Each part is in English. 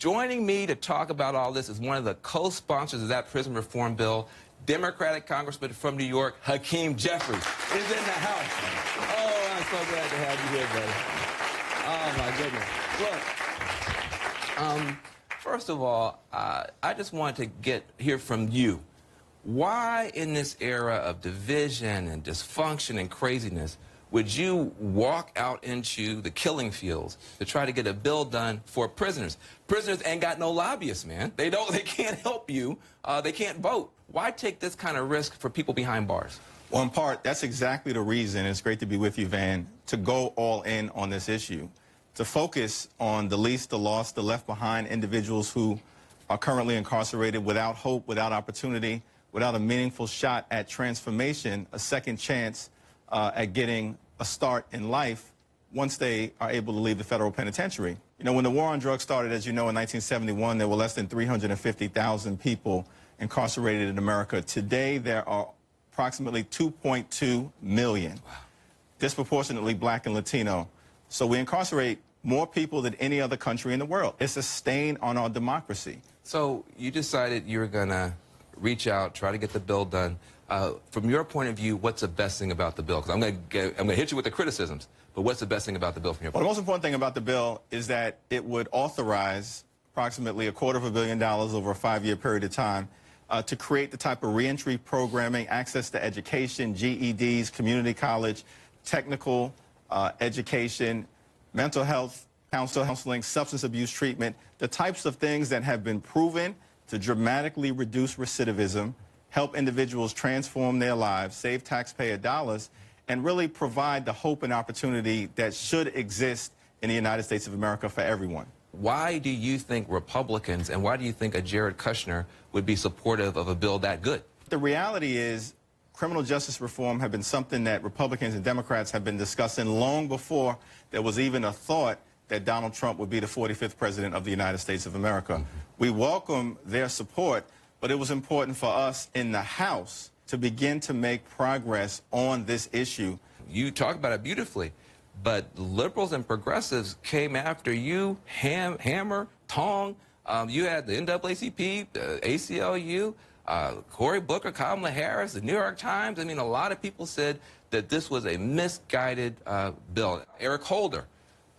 Joining me to talk about all this is one of the co-sponsors of that prison reform bill, Democratic Congressman from New York, Hakeem Jeffries, is in the house. Oh, I'm so glad to have you here, buddy. Oh, my goodness. Look, first of all, I just wanted to hear from you. Why in this era of division and dysfunction and craziness would you walk out into the killing fields to try to get a bill done for prisoners? Prisoners ain't got no lobbyists, man. They can't help you. They can't vote. Why take this kind of risk for people behind bars? Well, in part, that's exactly the reason. It's great to be with you, Van, to go all in on this issue, to focus on the least, the lost, the left behind individuals who are currently incarcerated without hope, without opportunity, without a meaningful shot at transformation, a second chance at getting a start in life once they are able to leave the federal penitentiary. You know, when the war on drugs started, as you know, in 1971, there were less than 350,000 people incarcerated in America. Today, there are approximately 2.2 million, disproportionately black and Latino. So we incarcerate more people than any other country in the world. It's a stain on our democracy. So you decided you were going to reach out, try to get the bill done. From your point of view, what's the best thing about the bill? Because I'm going to hit you with the criticisms, but what's the best thing about the bill from your point of view? Well, the most important thing about the bill is that it would authorize approximately $250 million over a 5-year period of time to create the type of reentry programming, access to education, GEDs, community college, technical education, mental health, counseling, substance abuse treatment, the types of things that have been proven to dramatically reduce recidivism, help individuals transform their lives, save taxpayer dollars, and really provide the hope and opportunity that should exist in the United States of America for everyone. Why do you think Republicans and why do you think a Jared Kushner would be supportive of a bill that good? The reality is criminal justice reform have been something that Republicans and Democrats have been discussing long before there was even a thought that Donald Trump would be the 45th president of the United States of America. We welcome their support, but it was important for us in the House to begin to make progress on this issue. You talk about it beautifully, but liberals and progressives came after you, hammer, tong. You had the NAACP, the ACLU, Cory Booker, Kamala Harris, the New York Times. I mean, a lot of people said that this was a misguided bill. Eric Holder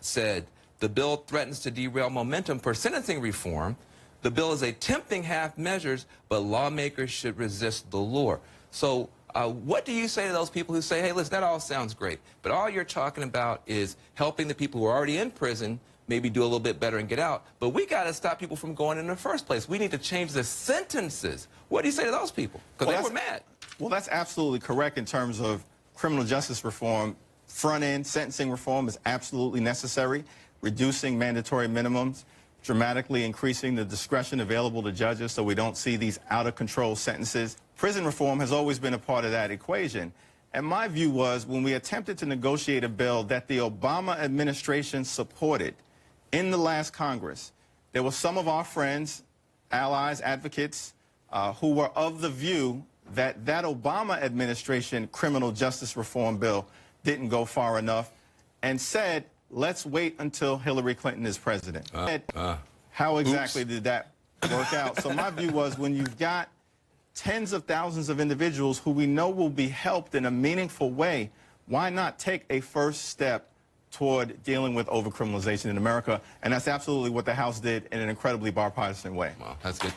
said the bill threatens to derail momentum for sentencing reform. The bill is a tempting half measures, but lawmakers should resist the lure. So what do you say to those people who say, hey, listen, that all sounds great, but all you're talking about is helping the people who are already in prison maybe do a little bit better and get out, but we got to stop people from going in the first place. We need to change the sentences. What do you say to those people? Because they were mad. Well, that's absolutely correct in terms of criminal justice reform. Front-end sentencing reform is absolutely necessary, reducing mandatory minimums, dramatically increasing the discretion available to judges so we don't see these out-of-control sentences. Prison reform has always been a part of that equation. And my view was when we attempted to negotiate a bill that the Obama administration supported in the last Congress, there were some of our friends, allies, advocates, who were of the view that that Obama administration criminal justice reform bill didn't go far enough and said, let's wait until Hillary Clinton is president. How exactly did that work out? So my view was when you've got tens of thousands of individuals who we know will be helped in a meaningful way, why not take a first step toward dealing with overcriminalization in America? And that's absolutely what the House did in an incredibly bipartisan way. Wow, that's good.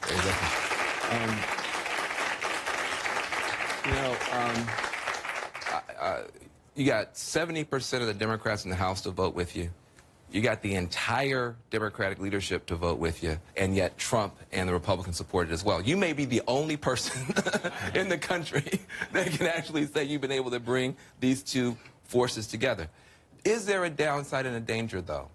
You got 70% of the Democrats in the House to vote with you. You got the entire Democratic leadership to vote with you, and yet Trump and the Republicans support it as well. You may be the only person in the country that can actually say you've been able to bring these two forces together. Is there a downside and a danger, though,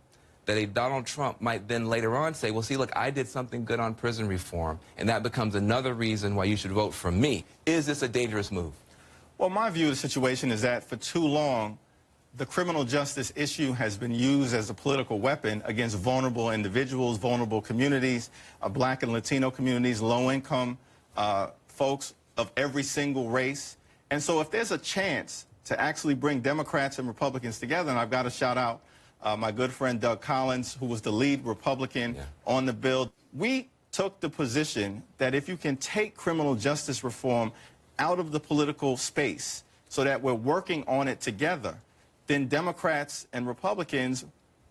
that a Donald Trump might then later on say, well, see, look, I did something good on prison reform, and that becomes another reason why you should vote for me? Is this a dangerous move? Well, my view of the situation is that for too long, the criminal justice issue has been used as a political weapon against vulnerable individuals, vulnerable communities, black and Latino communities, low-income folks of every single race. And so if there's a chance to actually bring Democrats and Republicans together, and I've got to shout out my good friend Doug Collins, who was the lead Republican on the bill. We took the position that if you can take criminal justice reform out of the political space so that we're working on it together, then Democrats and Republicans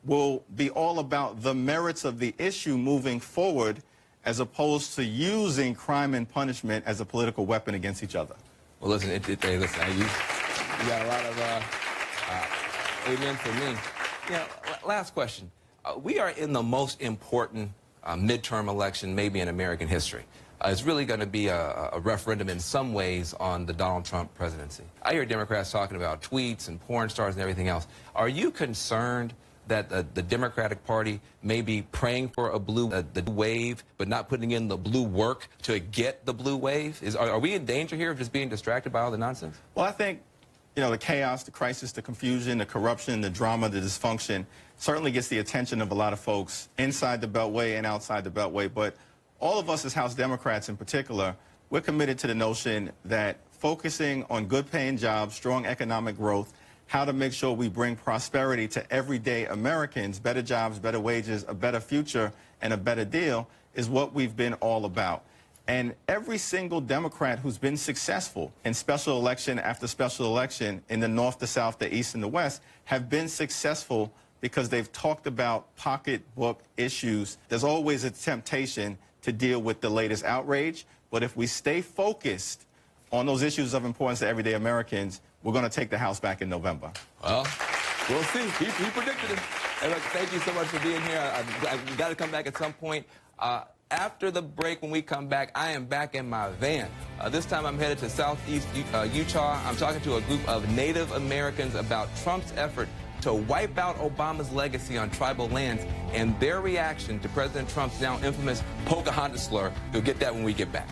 will be all about the merits of the issue moving forward, as opposed to using crime and punishment as a political weapon against each other. Well, listen, hey, listen, you got a lot of amen for me. You know, last question. We are in the most important midterm election maybe in American history. It's really going to be a referendum in some ways on the Donald Trump presidency. I hear Democrats talking about tweets and porn stars and everything else. Are you concerned that the Democratic Party may be praying for a the wave, but not putting in the blue work to get the blue wave? Are we in danger here of just being distracted by all the nonsense? Well, I think, you know, the chaos, the crisis, the confusion, the corruption, the drama, the dysfunction certainly gets the attention of a lot of folks inside the Beltway and outside the Beltway. But all of us as House Democrats in particular, we're committed to the notion that focusing on good-paying jobs, strong economic growth, how to make sure we bring prosperity to everyday Americans, better jobs, better wages, a better future, and a better deal is what we've been all about. And every single Democrat who's been successful in special election after special election in the North, the South, the East, and the West have been successful because they've talked about pocketbook issues. There's always a temptation to deal with the latest outrage, but if we stay focused on those issues of importance to everyday Americans, we're going to take the House back in November. Well, we'll see. He predicted it. Hey, look, thank you so much for being here. I've got to come back at some point. After the break, when we come back, I am back in my van. This time I'm headed to southeast Utah. I'm talking to a group of Native Americans about Trump's effort to wipe out Obama's legacy on tribal lands and their reaction to President Trump's now infamous Pocahontas slur. You'll get that when we get back.